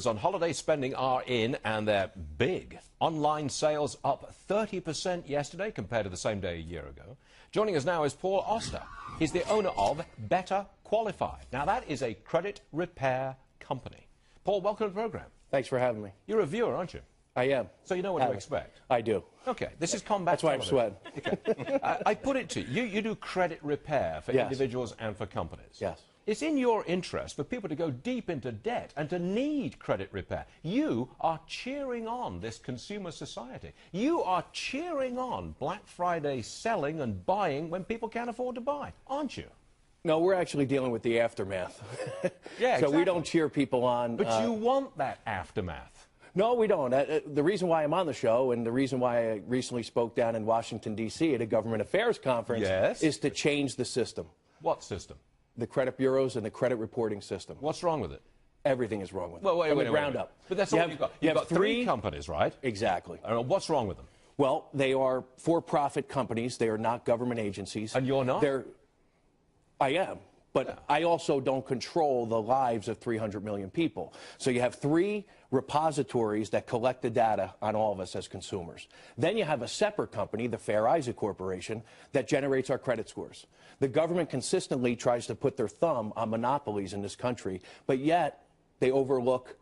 On holiday spending are in, and they're big. Online sales up 30% yesterday compared to the same day a year ago. Joining us now is Paul Oster. He's the owner of Better Qualified. Now, that is a credit repair company. Paul, welcome to the program. Thanks for having me. You're a viewer, aren't you? I am. So you know what to expect? I do. Okay, this is combat. That's why I'm sweating. Okay. I put it to you, you do credit repair for individuals and for companies. Yes. It's in your interest for people to go deep into debt and to need credit repair. You are cheering on this consumer society. You are cheering on Black Friday selling and buying when people can't afford to buy, aren't you? No, we're actually dealing with the aftermath. Yeah, exactly. So we don't cheer people on. But you want that aftermath. No, we don't. The reason why I'm on the show and the reason why I recently spoke down in Washington, D.C. at a government affairs conference is to change the system. What system? The credit bureaus and the credit reporting system. What's wrong with it? Everything is wrong with it. Well, wait, from the ground up. But that's all you've got. You've got three companies, right? Exactly. What's wrong with them? Well, they are for-profit companies. They are not government agencies. And you're not? I am. But I also don't control the lives of 300 million people. So you have three repositories that collect the data on all of us as consumers. Then you have a separate company, the Fair Isaac Corporation, that generates our credit scores. The government consistently tries to put their thumb on monopolies in this country, but yet they overlook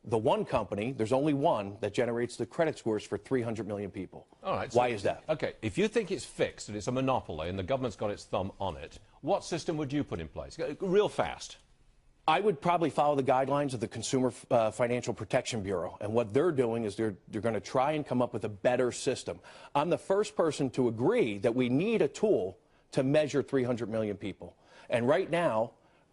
the one company, there's only one, that generates the credit scores for 300 million people. All right. Why is that? Okay, if you think it's fixed and it's a monopoly and the government's got its thumb on it, what system would you put in place? Real fast. I would probably follow the guidelines of the Consumer Financial Protection Bureau. And what they're doing is they're going to try and come up with a better system. I'm the first person to agree that we need a tool to measure 300 million people. And right now,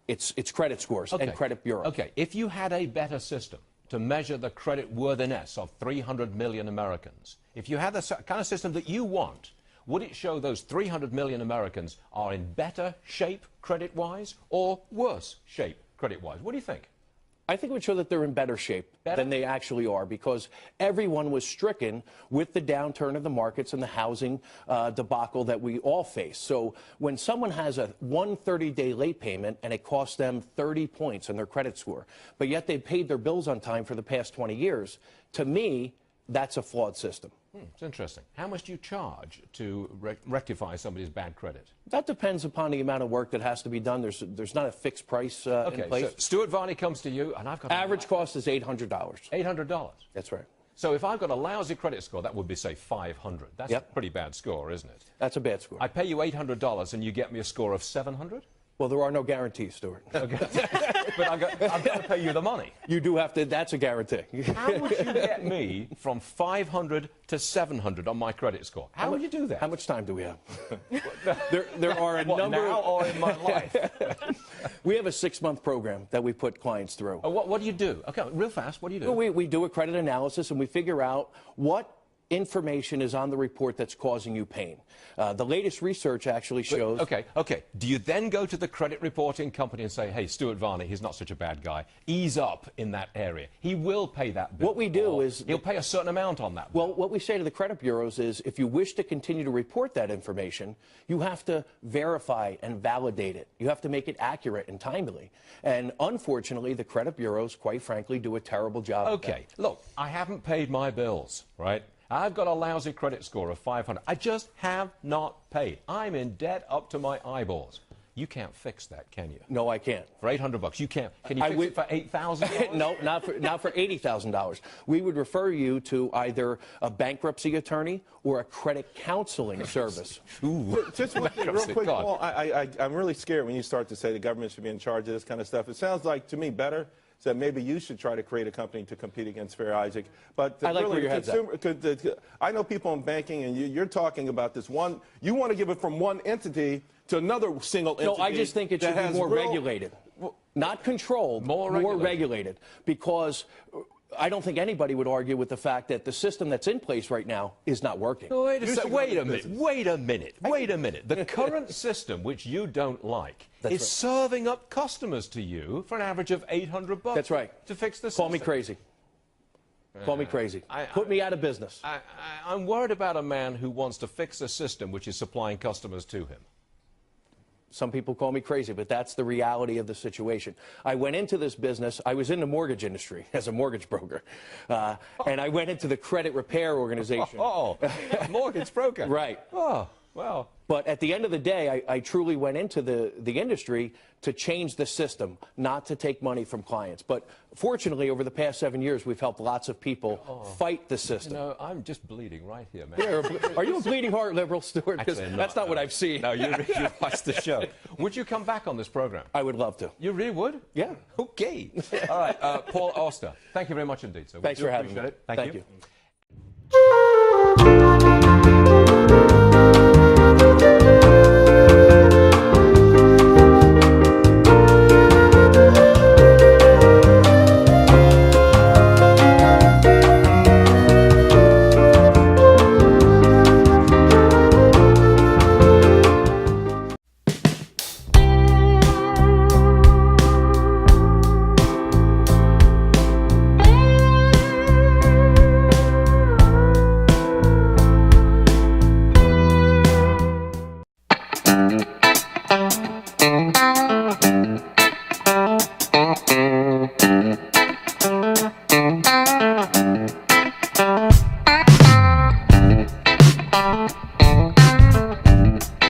it's credit scores and credit bureaus. Okay, if you had a better system to measure the credit worthiness of 300 million Americans, if you had the kind of system that you want, would it show those 300 million Americans are in better shape credit-wise or worse shape credit-wise? What do you think? I think it would show that they're in better shape than they actually are, because everyone was stricken with the downturn of the markets and the housing debacle that we all face. So when someone has a 130-day late payment and it costs them 30 points on their credit score, but yet they paid their bills on time for the past 20 years, to me, that's a flawed system. It's interesting. How much do you charge to rectify somebody's bad credit? That depends upon the amount of work that has to be done. There's not a fixed price in place. So Stuart Varney comes to you, and I've got average cost is $800. $800. That's right. So if I've got a lousy credit score, that would be, say, 500. That's a pretty bad score, isn't it? That's a bad score. I pay you $800, and you get me a score of 700? Well, there are no guarantees, Stuart. Okay. But I've got to pay you the money. You do have to. That's a guarantee. How would you get me from 500 to 700 on my credit score? How would you do that? How much time do we have? there are a number. Now or in my life? We have a 6-month program that we put clients through. What do you do? Okay, real fast. What do you do? Well, we do a credit analysis and we figure out what information is on the report that's causing you pain. The latest research actually shows... Okay. Do you then go to the credit reporting company and say, hey, Stuart Varney, he's not such a bad guy. Ease up in that area. He will pay that bill. What we do is... He'll pay a certain amount on that bill. Well, what we say to the credit bureaus is, if you wish to continue to report that information, you have to verify and validate it. You have to make it accurate and timely. And unfortunately, the credit bureaus, quite frankly, do a terrible job of that. Okay, look, I haven't paid my bills, right? I've got a lousy credit score of 500. I just have not paid. I'm in debt up to my eyeballs. You can't fix that, can you? No, I can't. For $800, you can't. Can you fix it for $8,000? No, not for $80,000. We would refer you to either a bankruptcy attorney or a credit counseling service. Just real quick, Paul, I'm really scared when you start to say the government should be in charge of this kind of stuff. It sounds like, to me, better. So maybe you should try to create a company to compete against Fair Isaac. But I like where your head's at. I know people in banking, and you're talking about this one. You want to give it from one entity to another single entity. No, I just think it should be more regulated. Not controlled, more regulated. Because I don't think anybody would argue with the fact that the system that's in place right now is not working. Oh, wait a minute. The current system, which you don't like, is serving up customers to you for an average of $800. That's right. To fix the system. Call me crazy. Call me crazy. Put me out of business. I'm worried about a man who wants to fix a system which is supplying customers to him. Some people call me crazy, but that's the reality of the situation. I went into this business. I was in the mortgage industry as a mortgage broker. And I went into the credit repair organization. Mortgage broker. Right. Oh, well. But at the end of the day, I truly went into the industry to change the system, not to take money from clients. But fortunately, over the past 7 years, we've helped lots of people fight the system. You know, I'm just bleeding right here, man. Are you a bleeding heart liberal, Stuart? Because that's not what I've seen. No, you watch the show. Would you come back on this program? I would love to. You really would? Yeah. Okay. All right, Paul Auster, thank you very much indeed, sir. Thanks for having me. Thank you.